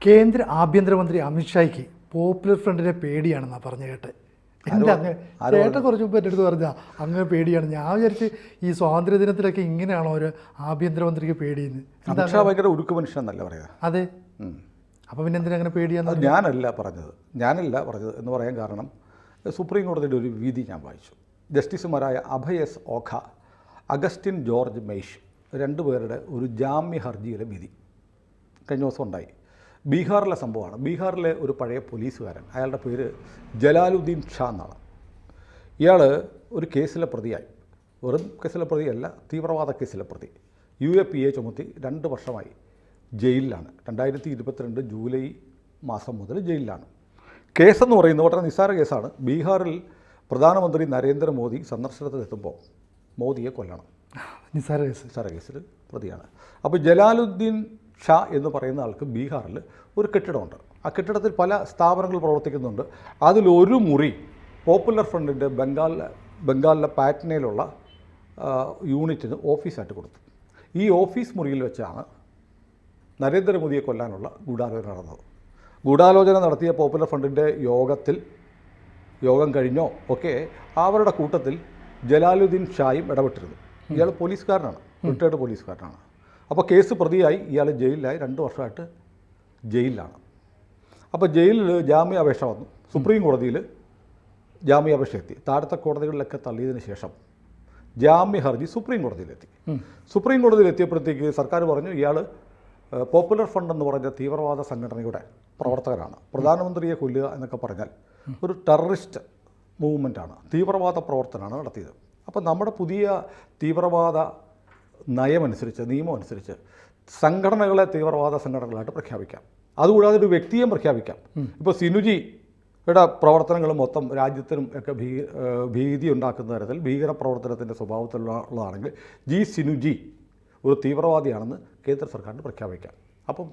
കേന്ദ്ര ആഭ്യന്തരമന്ത്രി അമിത്ഷായ്ക്ക് പോപ്പുലർ ഫ്രണ്ടിനെ പേടിയാണെന്നാണ് പറഞ്ഞു കേട്ടെ. എൻ്റെ അങ്ങ് ചേട്ടൻ കുറച്ച് മുമ്പ് എൻ്റെ അടുത്ത് പറഞ്ഞാൽ അങ്ങ് പേടിയാണ്. ഞാൻ വിചാരിച്ച് ഈ സ്വാതന്ത്ര്യ ദിനത്തിലൊക്കെ ഇങ്ങനെയാണോ ഒരു ആഭ്യന്തരമന്ത്രിക്ക് പേടിയെന്ന്. അമിത്ഷാ ഭയങ്കര ഉരുക്ക് മനുഷ്യനല്ല പറയുക. അതെ, അപ്പോൾ പിന്നെ എന്തിനാ അങ്ങനെ പേടിയാന്ന്? ഞാനല്ല പറഞ്ഞത് എന്ന് പറയാൻ കാരണം സുപ്രീം കോടതിയുടെ ഒരു വിധി ഞാൻ വായിച്ചു. ജസ്റ്റിസുമാരായ Abhay S Oka, Augustine George Masih രണ്ടുപേരുടെ ഒരു ജാമ്യ ഹർജിയിലെ വിധി കഴിഞ്ഞ ദിവസം ഉണ്ടായി. ബീഹാറിലെ സംഭവമാണ്. ബീഹാറിലെ ഒരു പഴയ പോലീസുകാരൻ, അയാളുടെ പേര് ജലാലുദ്ദീൻ ഷാ എന്നാണ്. ഇയാൾ ഒരു കേസിലെ പ്രതിയായി. വെറും കേസിലെ പ്രതിയല്ല, തീവ്രവാദ കേസിലെ പ്രതി. UAPA ചുമത്തി 2 വർഷമായി ജയിലിലാണ്. 2022 ജൂലൈ മാസം മുതൽ ജയിലിലാണ്. കേസെന്ന് പറയുന്നത് വളരെ നിസ്സാര കേസാണ്. ബീഹാറിൽ പ്രധാനമന്ത്രി നരേന്ദ്രമോദി സന്ദർശനത്തിനെത്തുമ്പോൾ മോദിയെ കൊല്ലണം. നിസ്സാര കേസിൽ പ്രതിയാണ്. അപ്പോൾ ജലാലുദ്ദീൻ ഷാ എന്ന് പറയുന്ന ആൾക്ക് ബീഹാറിൽ ഒരു കെട്ടിടമുണ്ട്. ആ കെട്ടിടത്തിൽ പല സ്ഥാപനങ്ങൾ പ്രവർത്തിക്കുന്നുണ്ട്. അതിലൊരു മുറി പോപ്പുലർ ഫ്രണ്ടിൻ്റെ ബംഗാളിലെ പാറ്റ്നയിലുള്ള യൂണിറ്റിന് ഓഫീസായിട്ട് കൊടുത്തു. ഈ ഓഫീസ് മുറിയിൽ വെച്ചാണ് നരേന്ദ്രമോദിയെ കൊല്ലാനുള്ള ഗൂഢാലോചന നടന്നത്. ഗൂഢാലോചന നടത്തിയ പോപ്പുലർ ഫ്രണ്ടിൻ്റെ യോഗം കഴിഞ്ഞോ ഒക്കെ അവരുടെ കൂട്ടത്തിൽ ജലാലുദ്ദീൻ ഷായും ഇടപെട്ടിരുന്നു. ഇയാൾ പോലീസുകാരനാണ്, റിട്ടയർഡ് പോലീസുകാരനാണ്. അപ്പോൾ കേസ് പ്രതിയായി ഇയാൾ ജയിലിലായി. 2 വർഷമായിട്ട് ജയിലിലാണ്. അപ്പോൾ ജയിലിൽ ജാമ്യാപേക്ഷ വന്നു. സുപ്രീം കോടതിയിൽ ജാമ്യാപേക്ഷ എത്തി. താഴത്തെ കോടതികളിലൊക്കെ തള്ളിയതിന് ശേഷം ജാമ്യ ഹർജി സുപ്രീം കോടതിയിലെത്തി. സുപ്രീം കോടതിയിലെത്തിയപ്പോഴത്തേക്ക് സർക്കാർ പറഞ്ഞു ഇയാൾ പോപ്പുലർ ഫ്രണ്ട് എന്ന് പറഞ്ഞ തീവ്രവാദ സംഘടനയുടെ പ്രവർത്തകരാണ്. പ്രധാനമന്ത്രിയെ കൊല്ലുക എന്നൊക്കെ പറഞ്ഞാൽ ഒരു ടെററിസ്റ്റ് മൂവ്മെൻറ്റാണ്, തീവ്രവാദ പ്രവർത്തനമാണ് നടത്തിയത്. അപ്പോൾ നമ്മുടെ പുതിയ തീവ്രവാദ നിയമം അനുസരിച്ച് സംഘടനകളെ തീവ്രവാദ സംഘടനകളായിട്ട് പ്രഖ്യാപിക്കാം. അതുകൂടാതെ ഒരു വ്യക്തിയും പ്രഖ്യാപിക്കാം. ഇപ്പോൾ സിനുജിയുടെ പ്രവർത്തനങ്ങൾ മൊത്തം രാജ്യത്തിനും ഒക്കെ ഭീതി ഉണ്ടാക്കുന്ന തരത്തിൽ ഭീകരപ്രവർത്തനത്തിൻ്റെ സ്വഭാവത്തിലുള്ളതാണെങ്കിൽ സിനുജി ഒരു തീവ്രവാദിയാണെന്ന് കേന്ദ്ര സർക്കാരിന് പ്രഖ്യാപിക്കാം. അപ്പം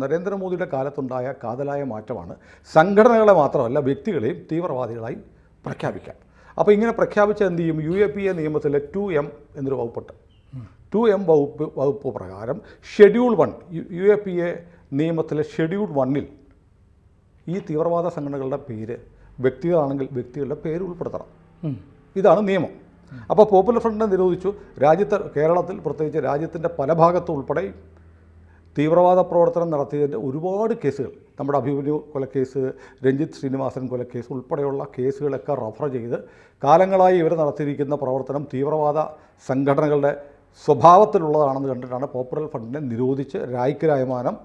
നരേന്ദ്രമോദിയുടെ കാലത്തുണ്ടായ കാതലായ മാറ്റമാണ് സംഘടനകളെ മാത്രമല്ല വ്യക്തികളെയും തീവ്രവാദികളായി പ്രഖ്യാപിക്കാം. അപ്പോൾ ഇങ്ങനെ പ്രഖ്യാപിച്ച എന്ത് ചെയ്യും? UAPA നിയമത്തിലെ 2M എന്നൊരു വകുപ്പുണ്ട്. 2M വകുപ്പ് പ്രകാരം ഷെഡ്യൂൾ 1 UAPA നിയമത്തിലെ ഷെഡ്യൂൾ 1-ൽ ഈ തീവ്രവാദ സംഘടനകളുടെ പേര് വ്യക്തികളാണെങ്കിൽ വ്യക്തികളുടെ പേര് ഉൾപ്പെടുത്തണം. ഇതാണ് നിയമം. അപ്പോൾ പോപ്പുലർ ഫ്രണ്ടിനെ നിരോധിച്ചു. കേരളത്തിൽ പ്രത്യേകിച്ച് രാജ്യത്തിൻ്റെ പല ഭാഗത്തും ഉൾപ്പെടെ തീവ്രവാദ പ്രവർത്തനം നടത്തിയതിൻ്റെ ഒരുപാട് കേസുകൾ, നമ്മുടെ അഭിമന്യു കൊലക്കേസ്, രഞ്ജിത്ത് ശ്രീനിവാസൻ കൊലക്കേസ് ഉൾപ്പെടെയുള്ള കേസുകളൊക്കെ റഫർ ചെയ്ത് കാലങ്ങളായി ഇവർ നടത്തിയിരിക്കുന്ന പ്രവർത്തനം തീവ്രവാദ സംഘടനകളുടെ സ്വഭാവത്തിലുള്ളതാണെന്ന് കണ്ടിട്ടാണ് പോപ്പുലർ ഫ്രണ്ടിനെ നിരോധിച്ച് രായ്ക്ക് രായമാനം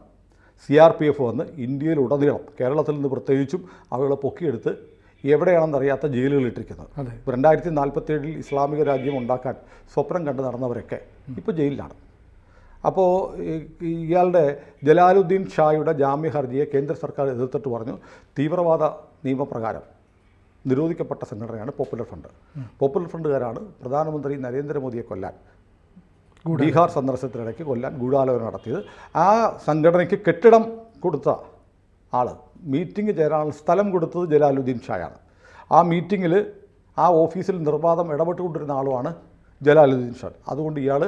CRPF വന്ന് ഇന്ത്യയിലുടനീളം കേരളത്തിൽ നിന്ന് പ്രത്യേകിച്ചും ആളുകളെ പൊക്കിയെടുത്ത് എവിടെയാണെന്നറിയാത്ത ജയിലുകളിട്ടിരിക്കുന്നത്. ഇപ്പോൾ 2047 ഇസ്ലാമിക രാജ്യം ഉണ്ടാക്കാൻ സ്വപ്നം കണ്ട് നടന്നവരൊക്കെ ഇപ്പോൾ ജയിലിലാണ്. അപ്പോൾ ഇയാളുടെ ജലാലുദ്ദീൻ ഷായുടെ ജാമ്യ ഹർജിയെ കേന്ദ്ര സർക്കാർ എതിർത്തിട്ട് പറഞ്ഞു തീവ്രവാദ നിയമപ്രകാരം നിരോധിക്കപ്പെട്ട സംഘടനയാണ് പോപ്പുലർ ഫ്രണ്ട്. പോപ്പുലർ ഫ്രണ്ടുകാരാണ് പ്രധാനമന്ത്രി നരേന്ദ്രമോദിയെ കൊല്ലാൻ ബീഹാർ സന്ദർശനത്തിനിടയ്ക്ക് ഗൂഢാലോചന നടത്തിയത്. ആ സംഘടനയ്ക്ക് കെട്ടിടം കൊടുത്ത ആൾ, മീറ്റിംഗ് ചേരാനുള്ള സ്ഥലം കൊടുത്തത് ജലാലുദ്ദീൻ ഷായാണ്. ആ മീറ്റിങ്ങിൽ ആ ഓഫീസിൽ നിർബാധം ഇടപെട്ടുകൊണ്ടിരുന്ന ആളുമാണ് ജലാലുദ്ദീൻ ഷാ. അതുകൊണ്ട് ഇയാൾ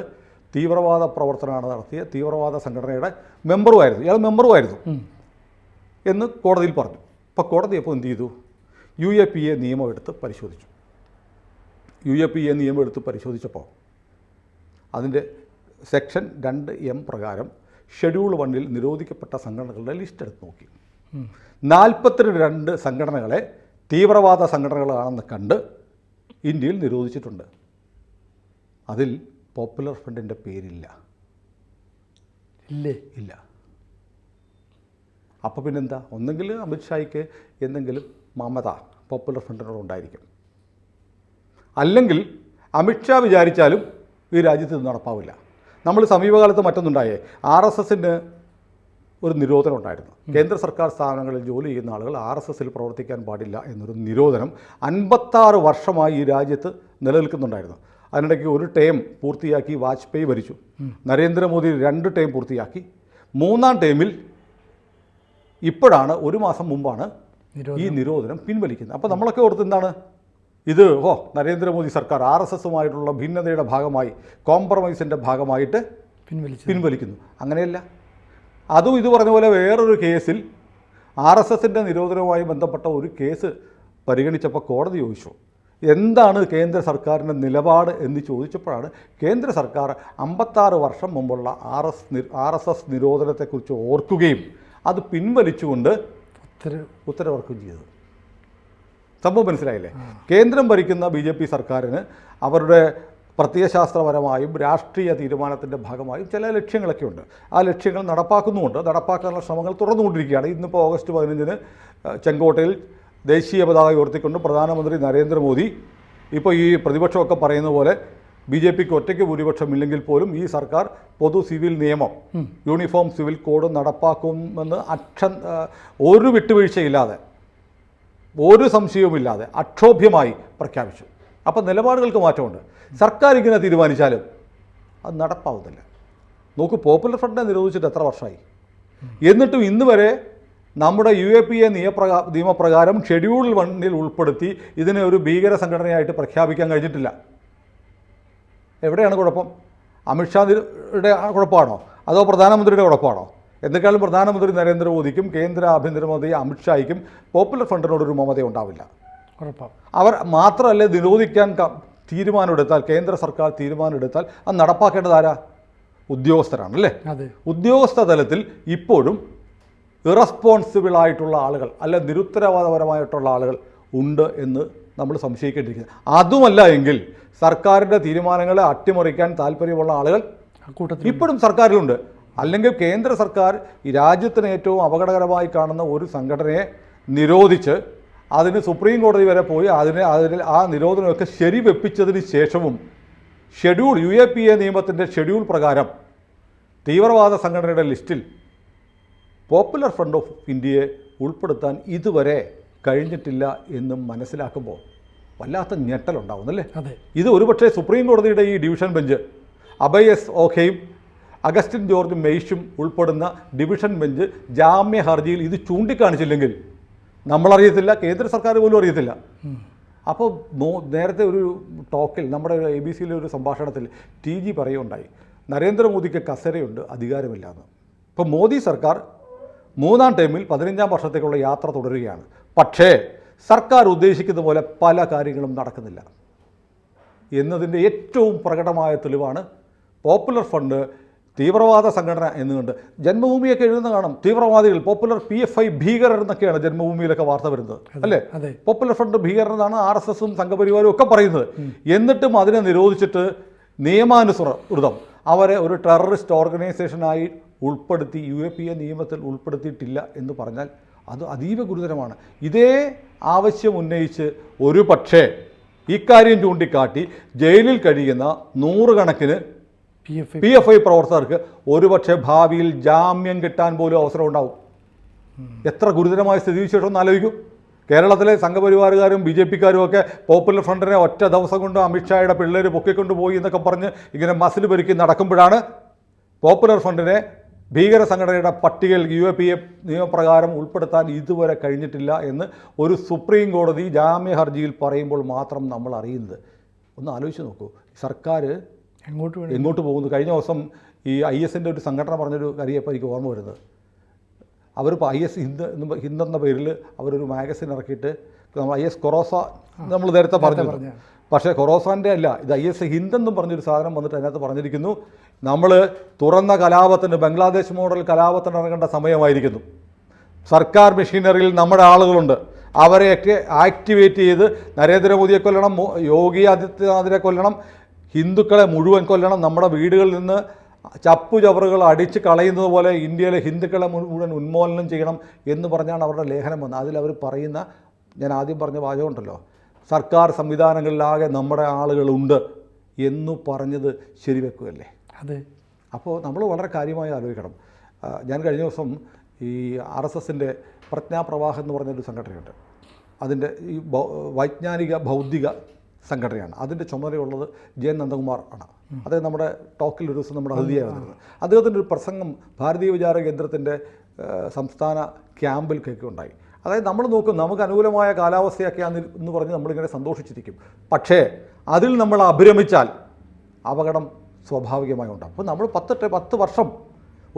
തീവ്രവാദ പ്രവർത്തനമാണ് നടത്തിയ തീവ്രവാദ സംഘടനയുടെ മെമ്പറുമായിരുന്നു എന്ന് കോടതിയിൽ പറഞ്ഞു. അപ്പോൾ കോടതി അപ്പോൾ എന്ത് ചെയ്തു? UAPA നിയമം എടുത്ത് പരിശോധിച്ചു. UAPA നിയമം എടുത്ത് പരിശോധിച്ചപ്പോൾ അതിൻ്റെ സെക്ഷൻ 2M പ്രകാരം ഷെഡ്യൂൾ 1-ൽ നിരോധിക്കപ്പെട്ട സംഘടനകളുടെ ലിസ്റ്റ് എടുത്ത് നോക്കി. 42 സംഘടനകളെ തീവ്രവാദ സംഘടനകളാണെന്ന് കണ്ട് ഇന്ത്യയിൽ നിരോധിച്ചിട്ടുണ്ട്. അതിൽ പോപ്പുലർ ഫ്രണ്ടിൻ്റെ പേരില്ല. ഇല്ല. അപ്പോൾ പിന്നെന്താ? ഒന്നെങ്കിൽ അമിത്ഷായ്ക്ക് എന്തെങ്കിലും മമത പോപ്പുലർ ഫ്രണ്ടിനോട് ഉണ്ടായിരിക്കും, അല്ലെങ്കിൽ അമിത്ഷാ വിചാരിച്ചാലും ഈ രാജ്യത്ത് ഇത് നടപ്പാവില്ല. നമ്മൾ സമീപകാലത്ത് മറ്റൊന്നുണ്ടായേ, RSSന് ഒരു നിരോധനം ഉണ്ടായിരുന്നു. കേന്ദ്ര സർക്കാർ സ്ഥാപനങ്ങളിൽ ജോലി ചെയ്യുന്ന ആളുകൾ RSSൽ പ്രവർത്തിക്കാൻ പാടില്ല എന്നൊരു നിരോധനം 56 വർഷമായി ഈ രാജ്യത്ത് നിലനിൽക്കുന്നുണ്ടായിരുന്നു. അതിനിടയ്ക്ക് ഒരു ടേം പൂർത്തിയാക്കി വാജ്പേയി ഭരിച്ചു. നരേന്ദ്രമോദി 2 ടേം പൂർത്തിയാക്കി. 3-ാം ടേമിൽ ഇപ്പോഴാണ്, 1 മാസം മുമ്പാണ് ഈ നിരോധനം പിൻവലിക്കുന്നത്. അപ്പോൾ നമ്മളൊക്കെ ഓർത്ത് എന്താണ് ഇത്? നരേന്ദ്രമോദി സർക്കാർ RSSുമായിട്ടുള്ള ഭിന്നതയുടെ ഭാഗമായി, കോംപ്രമൈസിൻ്റെ ഭാഗമായിട്ട് പിൻവലിക്കുന്നു. അങ്ങനെയല്ല. അതും ഇത് പറഞ്ഞ പോലെ വേറൊരു കേസിൽ RSSൻ്റെ നിരോധനവുമായി ബന്ധപ്പെട്ട ഒരു കേസ് പരിഗണിച്ചപ്പോൾ കോടതി ചോദിച്ചു എന്താണ് കേന്ദ്ര സർക്കാരിൻ്റെ നിലപാട് എന്ന് ചോദിച്ചപ്പോഴാണ് കേന്ദ്ര സർക്കാർ 56 വർഷം മുമ്പുള്ള RSS നിരോധനത്തെക്കുറിച്ച് ഓർക്കുകയും അത് പിൻവലിച്ചുകൊണ്ട് ഉത്തരവിറക്കുകയും ചെയ്തത്. സംഭവം മനസ്സിലായില്ലേ? കേന്ദ്രം ഭരിക്കുന്ന BJP സർക്കാരിന് അവരുടെ പ്രത്യയശാസ്ത്രപരമായും രാഷ്ട്രീയ തീരുമാനത്തിൻ്റെ ഭാഗമായും ചില ലക്ഷ്യങ്ങളൊക്കെ ഉണ്ട്. ആ ലക്ഷ്യങ്ങൾ നടപ്പാക്കുന്നുമുണ്ട്. നടപ്പാക്കാനുള്ള ശ്രമങ്ങൾ തുടർന്നുകൊണ്ടിരിക്കുകയാണ്. ഇന്നിപ്പോൾ ഓഗസ്റ്റ് 15-ന് ചെങ്കോട്ടയിൽ ദേശീയ പതാക ഉയർത്തിക്കൊണ്ട് പ്രധാനമന്ത്രി നരേന്ദ്രമോദി ഇപ്പോൾ ഈ പ്രതിപക്ഷമൊക്കെ പറയുന്ന പോലെ BJPക്ക് ഒറ്റയ്ക്ക് ഭൂരിപക്ഷമില്ലെങ്കിൽ പോലും ഈ സർക്കാർ പൊതു സിവിൽ നിയമം യൂണിഫോം സിവിൽ കോഡ് നടപ്പാക്കുമെന്ന് ഒരു വിട്ടുവീഴ്ചയില്ലാതെ ഒരു സംശയവുമില്ലാതെ അക്ഷോഭ്യമായി പ്രഖ്യാപിച്ചു. അപ്പോൾ നിലപാടുകൾക്ക് മാറ്റമുണ്ട്. സർക്കാർ ഇങ്ങനെ തീരുമാനിച്ചാലും അത് നടപ്പാവുന്നില്ല. നോക്കൂ, പോപ്പുലർ ഫ്രണ്ടിനെ നിരോധിച്ചിട്ട് എത്ര വർഷമായി? എന്നിട്ടും ഇന്ന് വരെ നമ്മുടെ UAPA നിയമപ്രകാരം ഷെഡ്യൂൾ 1-ൽ ഉൾപ്പെടുത്തി ഇതിനെ ഒരു ഭീകര സംഘടനയായിട്ട് പ്രഖ്യാപിക്കാൻ കഴിഞ്ഞിട്ടില്ല. എവിടെയാണ് കുഴപ്പം? അമിത്ഷായുടെ കുഴപ്പമാണോ അതോ പ്രധാനമന്ത്രിയുടെ കുഴപ്പമാണോ? എന്തെക്കാളും പ്രധാനമന്ത്രി നരേന്ദ്രമോദിക്കും കേന്ദ്ര ആഭ്യന്തരമന്ത്രി അമിത്ഷായ്ക്കും പോപ്പുലർ ഫ്രണ്ടിനോടൊരു മമത ഉണ്ടാവില്ല. അവർ മാത്രമല്ല നിരോധിക്കാൻ തീരുമാനമെടുത്താൽ, കേന്ദ്ര സർക്കാർ തീരുമാനമെടുത്താൽ അത് നടപ്പാക്കേണ്ടത് ആരാ? ഉദ്യോഗസ്ഥരാണ് അല്ലേ? ഉദ്യോഗസ്ഥ തലത്തിൽ ഇപ്പോഴും ഇറസ്പോൺസിബിളായിട്ടുള്ള ആളുകൾ അല്ല നിരുത്തരവാദപരമായിട്ടുള്ള ആളുകൾ ഉണ്ട് എന്ന് നമ്മൾ സംശയിക്കേണ്ടിയിരിക്കുന്നത്. അതുമല്ല എങ്കിൽ സർക്കാരിൻ്റെ തീരുമാനങ്ങളെ അട്ടിമറിക്കാൻ താല്പര്യമുള്ള ആളുകൾ ഇപ്പോഴും സർക്കാരിലുണ്ട്. അല്ലെങ്കിൽ കേന്ദ്ര സർക്കാർ ഈ രാജ്യത്തിന് ഏറ്റവും അപകടകരമായി കാണുന്ന ഒരു സംഘടനയെ നിരോധിച്ച് അതിന് സുപ്രീം കോടതി വരെ പോയി അതിൽ ആ നിരോധനമൊക്കെ ശരിവെപ്പിച്ചതിന് ശേഷവും ഷെഡ്യൂൾ UAPA നിയമത്തിൻ്റെ ഷെഡ്യൂൾ പ്രകാരം തീവ്രവാദ സംഘടനയുടെ ലിസ്റ്റിൽ പോപ്പുലർ ഫ്രണ്ട് ഓഫ് ഇന്ത്യയെ ഉൾപ്പെടുത്താൻ ഇതുവരെ കഴിഞ്ഞിട്ടില്ല എന്നും മനസ്സിലാക്കുമ്പോൾ വല്ലാത്ത ഞെട്ടലുണ്ടാവുന്നല്ലേ? ഇത് ഒരുപക്ഷെ സുപ്രീം കോടതിയുടെ ഈ ഡിവിഷൻ ബെഞ്ച് അഭയ് എസ് ഓഖയും അഗസ്റ്റിൻ ജോർജ് മെയ്ഷും ഉൾപ്പെടുന്ന ഡിവിഷൻ ബെഞ്ച് ജാമ്യ ഹർജിയിൽ ഇത് ചൂണ്ടിക്കാണിച്ചില്ലെങ്കിൽ നമ്മളറിയത്തില്ല, കേന്ദ്ര സർക്കാർ പോലും അറിയത്തില്ല. അപ്പോൾ നേരത്തെ ഒരു ടോക്കിൽ നമ്മുടെ ABC-യിലെ ഒരു സംഭാഷണത്തിൽ TG പറയുകയുണ്ടായി, നരേന്ദ്രമോദിക്ക് കസരയുണ്ട്, അധികാരമില്ലാന്ന്. ഇപ്പോൾ മോദി സർക്കാർ 3-ാം ടൈമിൽ 15-ാം വർഷത്തേക്കുള്ള യാത്ര തുടരുകയാണ്. പക്ഷേ സർക്കാർ ഉദ്ദേശിക്കുന്ന പോലെ പല കാര്യങ്ങളും നടക്കുന്നില്ല എന്നതിൻ്റെ ഏറ്റവും പ്രകടമായ തെളിവാണ് പോപ്പുലർ ഫ്രണ്ട് തീവ്രവാദ സംഘടന എന്നുകൊണ്ട് ജന്മഭൂമിയൊക്കെ എഴുതുന്ന കാണാം. തീവ്രവാദികൾ, പോപ്പുലർ PFI ഭീകരർ എന്നൊക്കെയാണ് ജന്മഭൂമിയിലൊക്കെ വാർത്ത വരുന്നത് അല്ലേ? പോപ്പുലർ ഫ്രണ്ട് ഭീകരനാണ് RSSും സംഘപരിവാരും ഒക്കെ പറയുന്നത്. എന്നിട്ടും അതിനെ നിരോധിച്ചിട്ട് നിയമാനുസൃതം അവരെ ഒരു ടെററിസ്റ്റ് ഓർഗനൈസേഷനായി ഉൾപ്പെടുത്തി UAPA നിയമത്തിൽ ഉൾപ്പെടുത്തിയിട്ടില്ല എന്ന് പറഞ്ഞാൽ അത് അതീവ ഗുരുതരമാണ്. ഇതേ ആവശ്യം ഉന്നയിച്ച് ഒരു പക്ഷേ ഇക്കാര്യം ചൂണ്ടിക്കാട്ടി ജയിലിൽ കഴിയുന്ന 100 കണക്കിന് PFI പ്രവർത്തകർക്ക് ഒരുപക്ഷെ ഭാവിയിൽ ജാമ്യം കിട്ടാൻ പോലും അവസരം ഉണ്ടാവും. എത്ര ഗുരുതരമായ സ്ഥിതിവിശേഷം ഒന്ന് ആലോചിക്കും. കേരളത്തിലെ സംഘപരിവാറുകാരും BJPക്കാരും ഒക്കെ പോപ്പുലർ ഫ്രണ്ടിനെ ഒറ്റ ദിവസം കൊണ്ട് അമിത്ഷായുടെ പിള്ളേർ പൊക്കിക്കൊണ്ട് പോയി എന്നൊക്കെ പറഞ്ഞ് ഇങ്ങനെ മസിൽ പെരുക്കി നടക്കുമ്പോഴാണ് പോപ്പുലർ ഫ്രണ്ടിനെ ഭീകര സംഘടനയുടെ പട്ടികയിൽ UAPA നിയമപ്രകാരം ഉൾപ്പെടുത്താൻ ഇതുവരെ കഴിഞ്ഞിട്ടില്ല എന്ന് ഒരു സുപ്രീം കോടതി ജാമ്യ ഹർജിയിൽ പറയുമ്പോൾ മാത്രം നമ്മൾ അറിയുന്നത്. ഒന്ന് ആലോചിച്ച് നോക്കൂ, സർക്കാർ എങ്ങോട്ട് പോകുന്നു? കഴിഞ്ഞ ദിവസം ഈ IS-ൻ്റെ ഒരു സംഘടന പറഞ്ഞൊരു കാര്യപ്പോൾ എനിക്ക് ഓർമ്മ വരുന്നത്, അവരിപ്പോൾ IS ഹിന്ദ് എന്ന പേരിൽ അവരൊരു മാഗസിൻ ഇറക്കിയിട്ട് IS ഖൊറാസാൻ നമ്മൾ നേരത്തെ പറഞ്ഞു. പക്ഷേ ഖൊറാസാൻ്റെ അല്ല, ഇത് IS ഹിന്ദ് എന്നും പറഞ്ഞൊരു സാധനം വന്നിട്ട് അതിനകത്ത് പറഞ്ഞിരിക്കുന്നു, നമ്മൾ തുറന്ന കലാപത്തിന്, ബംഗ്ലാദേശ് മോഡൽ കലാപത്തിന് ഇറങ്ങേണ്ട സമയമായിരിക്കുന്നു. സർക്കാർ മെഷീനറിയിൽ നമ്മുടെ ആളുകളുണ്ട്, അവരെയൊക്കെ ആക്ടിവേറ്റ് ചെയ്ത് നരേന്ദ്രമോദിയെ കൊല്ലണം, യോഗി ആദിത്യനാഥിനെ കൊല്ലണം, ഹിന്ദുക്കളെ മുഴുവൻ കൊല്ലണം, നമ്മുടെ വീടുകളിൽ നിന്ന് ചപ്പുചവറുകൾ അടിച്ച് കളയുന്നത് പോലെ ഇന്ത്യയിലെ ഹിന്ദുക്കളെ മുഴുവൻ ഉന്മൂലനം ചെയ്യണം എന്ന് പറഞ്ഞാണ് അവരുടെ ലേഖനം വന്നത്. അതിലവർ പറയുന്ന, ഞാൻ ആദ്യം പറഞ്ഞ വാചകമുണ്ടല്ലോ, സർക്കാർ സംവിധാനങ്ങളിലാകെ നമ്മുടെ ആളുകളുണ്ട് എന്ന് പറഞ്ഞത് ശരിവെക്കുകയല്ലേ? അതെ. അപ്പോൾ നമ്മൾ വളരെ കാര്യമായി ആലോചിക്കണം. ഞാൻ കഴിഞ്ഞ ദിവസം ഈ RSSൻ്റെ പ്രജ്ഞാപ്രവാഹം എന്ന് പറഞ്ഞൊരു സംഘടനയുണ്ട്. അതിൻ്റെ ഈ വൈജ്ഞാനിക ബൗദ്ധിക സംഘടനയാണ്. അതിൻ്റെ ചുമതലയുള്ളത് JN നന്ദകുമാർ ആണ്. അദ്ദേഹം നമ്മുടെ ടോക്കിൽ ഒരു ദിവസം നമ്മുടെ അതിഥിയായി വന്നിരുന്നത്. അദ്ദേഹത്തിൻ്റെ ഒരു പ്രസംഗം ഭാരതീയ വിചാര കേന്ദ്രത്തിൻ്റെ സംസ്ഥാന ക്യാമ്പിൽ കേൾക്കുകയുണ്ടായി. അതായത് നമ്മൾ നോക്കും, നമുക്ക് അനുകൂലമായ കാലാവസ്ഥയൊക്കെയാണ് എന്ന് പറഞ്ഞ് നമ്മളിങ്ങനെ സന്തോഷിച്ചിരിക്കും. പക്ഷേ അതിൽ നമ്മൾ അഭിരമിച്ചാൽ അപകടം സ്വാഭാവികമായി ഉണ്ടാകും. അപ്പോൾ നമ്മൾ 10 വർഷം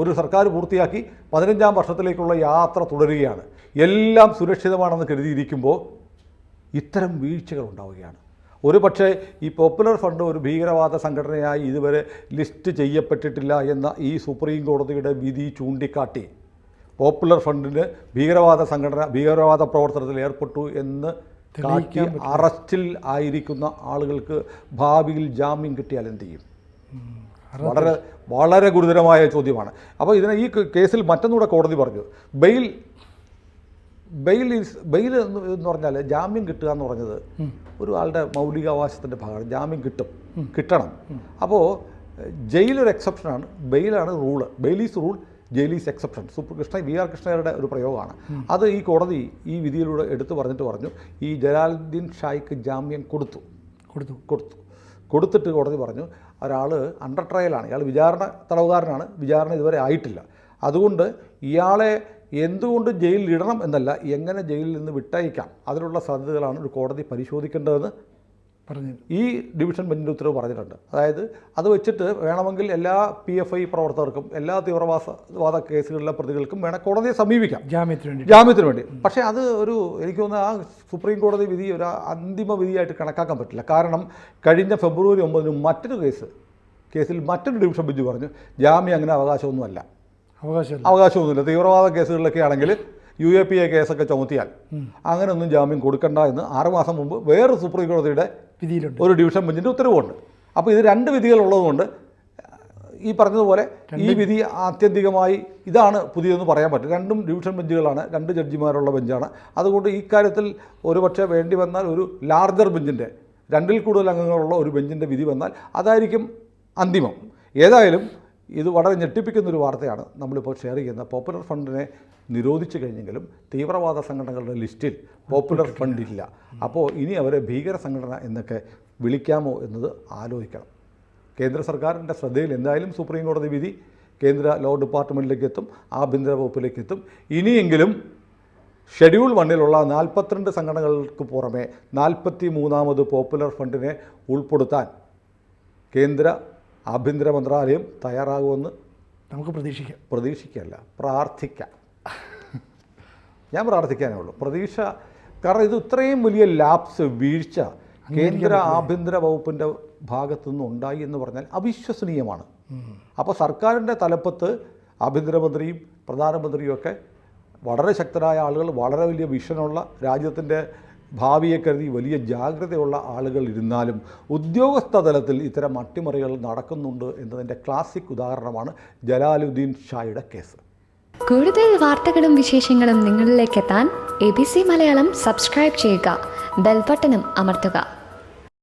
ഒരു സർക്കാർ പൂർത്തിയാക്കി 15ാം വർഷത്തിലേക്കുള്ള യാത്ര തുടരുകയാണ്. എല്ലാം സുരക്ഷിതമാണെന്ന് കരുതിയിരിക്കുമ്പോൾ ഇത്തരം വീഴ്ചകൾ ഉണ്ടാവുകയാണ്. ഒരു പക്ഷേ ഈ പോപ്പുലർ ഫ്രണ്ട് ഒരു ഭീകരവാദ സംഘടനയായി ഇതുവരെ ലിസ്റ്റ് ചെയ്യപ്പെട്ടിട്ടില്ല എന്ന ഈ സുപ്രീം കോടതിയുടെ വിധി ചൂണ്ടിക്കാട്ടി പോപ്പുലർ ഫ്രണ്ടിന് ഭീകരവാദ പ്രവർത്തനത്തിൽ ഏർപ്പെട്ടു എന്ന് കാട്ടി അറസ്റ്റിൽ ആയിരിക്കുന്ന ആളുകൾക്ക് ഭാവിയിൽ ജാമ്യം കിട്ടിയാൽ എന്ത് ചെയ്യും? വളരെ വളരെ ഗുരുതരമായ ചോദ്യമാണ്. അപ്പോൾ ഈ കേസിൽ മറ്റൊന്നുകൂടെ കോടതി പറഞ്ഞു, ബെയിൽ എന്ന് പറഞ്ഞാൽ ജാമ്യം കിട്ടുക എന്ന് പറഞ്ഞത് ഒരു ആളുടെ മൗലികാവകാശത്തിൻ്റെ ഭാഗമാണ്. ജാമ്യം കിട്ടണം. അപ്പോൾ ജയിലൊരു എക്സെപ്ഷനാണ്, ബെയിലാണ് rule. Bail is rule, jail is exception. V. കൃഷ്ണയുടെ ഒരു പ്രയോഗമാണ്. അത് ഈ കോടതി ഈ വിധിയിലൂടെ എടുത്തു പറഞ്ഞു ഈ ജലാലുദ്ദീൻ ഷായ്ക്ക് ജാമ്യം കൊടുത്തിട്ട് കോടതി പറഞ്ഞു ഒരാൾ അണ്ടർ ട്രയലാണ്, ഇയാൾ വിചാരണ തടവുകാരനാണ്, വിചാരണ ഇതുവരെ ആയിട്ടില്ല. അതുകൊണ്ട് ഇയാളെ എന്തുകൊണ്ട് ജയിലിൽ ഇടണം എന്നല്ല, എങ്ങനെ ജയിലിൽ നിന്ന് വിട്ടയക്കാം, അതിനുള്ള സാധ്യതകളാണ് ഒരു കോടതി പരിശോധിക്കേണ്ടതെന്ന് പറഞ്ഞു ഈ ഡിവിഷൻ ബെഞ്ചിൻ്റെ ഉത്തരവ് പറഞ്ഞിട്ടുണ്ട്. അതായത് അത് വെച്ചിട്ട് വേണമെങ്കിൽ എല്ലാ PFI പ്രവർത്തകർക്കും എല്ലാ തീവ്രവാദ കേസുകളിലെ പ്രതികൾക്കും വേണം കോടതിയെ സമീപിക്കാം ജാമ്യത്തിന് വേണ്ടി. പക്ഷേ അത് എനിക്ക് തോന്നുന്നു ആ സുപ്രീം കോടതി വിധി ഒരു അന്തിമ വിധിയായിട്ട് കണക്കാക്കാൻ പറ്റില്ല. കാരണം കഴിഞ്ഞ ഫെബ്രുവരി 9 മറ്റൊരു കേസിൽ മറ്റൊരു ഡിവിഷൻ ബെഞ്ച് പറഞ്ഞു ജാമ്യം അങ്ങനെ അവകാശമൊന്നുമില്ല. തീവ്രവാദ കേസുകളിലൊക്കെ ആണെങ്കിൽ UAPA കേസൊക്കെ ചുമത്തിയാൽ അങ്ങനെയൊന്നും ജാമ്യം കൊടുക്കണ്ട എന്ന് 6 മാസം മുമ്പ് വേറൊരു സുപ്രീം കോടതിയുടെ വിധിയിലുണ്ട്, ഒരു ഡിവിഷൻ ബെഞ്ചിൻ്റെ ഉത്തരവുണ്ട്. അപ്പോൾ ഇത് 2 വിധികളുള്ളതുകൊണ്ട് ഈ പറഞ്ഞതുപോലെ ഈ വിധി ആത്യന്തികമായി ഇതാണ് പുതിയതെന്ന് പറയാൻ പറ്റും. 2 ഡിവിഷൻ ബെഞ്ചുകളാണ്, 2 ജഡ്ജിമാരുള്ള ബെഞ്ചാണ്. അതുകൊണ്ട് ഈ കാര്യത്തിൽ ഒരുപക്ഷെ വേണ്ടി വന്നാൽ ഒരു ലാർജർ ബെഞ്ചിൻ്റെ 2ൽ കൂടുതൽ അംഗങ്ങളുള്ള ഒരു ബെഞ്ചിൻ്റെ വിധി വന്നാൽ അതായിരിക്കും അന്തിമം. ഏതായാലും ഇത് വളരെ ഞെട്ടിപ്പിക്കുന്നൊരു വാർത്തയാണ് നമ്മളിപ്പോൾ ഷെയർ ചെയ്യുന്ന. പോപ്പുലർ ഫ്രണ്ടിനെ നിരോധിച്ചു കഴിഞ്ഞെങ്കിലും തീവ്രവാദ സംഘടനകളുടെ ലിസ്റ്റിൽ പോപ്പുലർ ഫ്രണ്ട് ഇല്ല. അപ്പോൾ ഇനി അവരെ ഭീകര സംഘടന എന്നൊക്കെ വിളിക്കാമോ എന്നത് ആലോചിക്കണം. കേന്ദ്ര സർക്കാരിൻ്റെ ശ്രദ്ധയിൽ എന്തായാലും സുപ്രീം കോടതി വിധി കേന്ദ്ര ലോ ഡിപ്പാർട്ട്മെൻറ്റിലേക്ക് എത്തും, ആഭ്യന്തര വകുപ്പിലേക്ക് എത്തും. ഇനിയെങ്കിലും ഷെഡ്യൂൾ 1ലുള്ള 42 സംഘടനകൾക്ക് പുറമെ 43ാമത് പോപ്പുലർ ഫ്രണ്ടിനെ ഉൾപ്പെടുത്താൻ കേന്ദ്ര ആഭ്യന്തര മന്ത്രാലയം തയ്യാറാകുമെന്ന് നമുക്ക് പ്രതീക്ഷിക്കല്ല, പ്രാർത്ഥിക്കാം. ഞാൻ പ്രാർത്ഥിക്കാനേ ഉള്ളൂ. പ്രതീക്ഷ, കാരണം ഇത് ഇത്രയും വലിയ വീഴ്ച കേന്ദ്ര ആഭ്യന്തര വകുപ്പിൻ്റെ ഭാഗത്തു നിന്നുണ്ടായി എന്ന് പറഞ്ഞാൽ അവിശ്വസനീയമാണ്. അപ്പോൾ സർക്കാരിൻ്റെ തലപ്പത്ത് ആഭ്യന്തരമന്ത്രിയും പ്രധാനമന്ത്രിയും ഒക്കെ വളരെ ശക്തരായ ആളുകൾ, വളരെ വലിയ വിഷനുള്ള, രാജ്യത്തിൻ്റെ ഭാവിയെ കരുതി വലിയ ജാഗ്രതയുള്ള ആളുകൾ ഇരുന്നാലും ഉദ്യോഗസ്ഥ തലത്തിൽ ഇത്തരം അട്ടിമറികൾ നടക്കുന്നുണ്ട് എന്നതിൻ്റെ ക്ലാസിക് ഉദാഹരണമാണ് ജലാലുദ്ദീൻ ഷായുടെ കേസ്. കൂടുതൽ വാർത്തകളും വിശേഷങ്ങളും നിങ്ങളിലേക്ക് എത്താൻ ABC മലയാളം സബ്സ്ക്രൈബ് ചെയ്യുക, ബെൽ ബട്ടണും അമർത്തുക.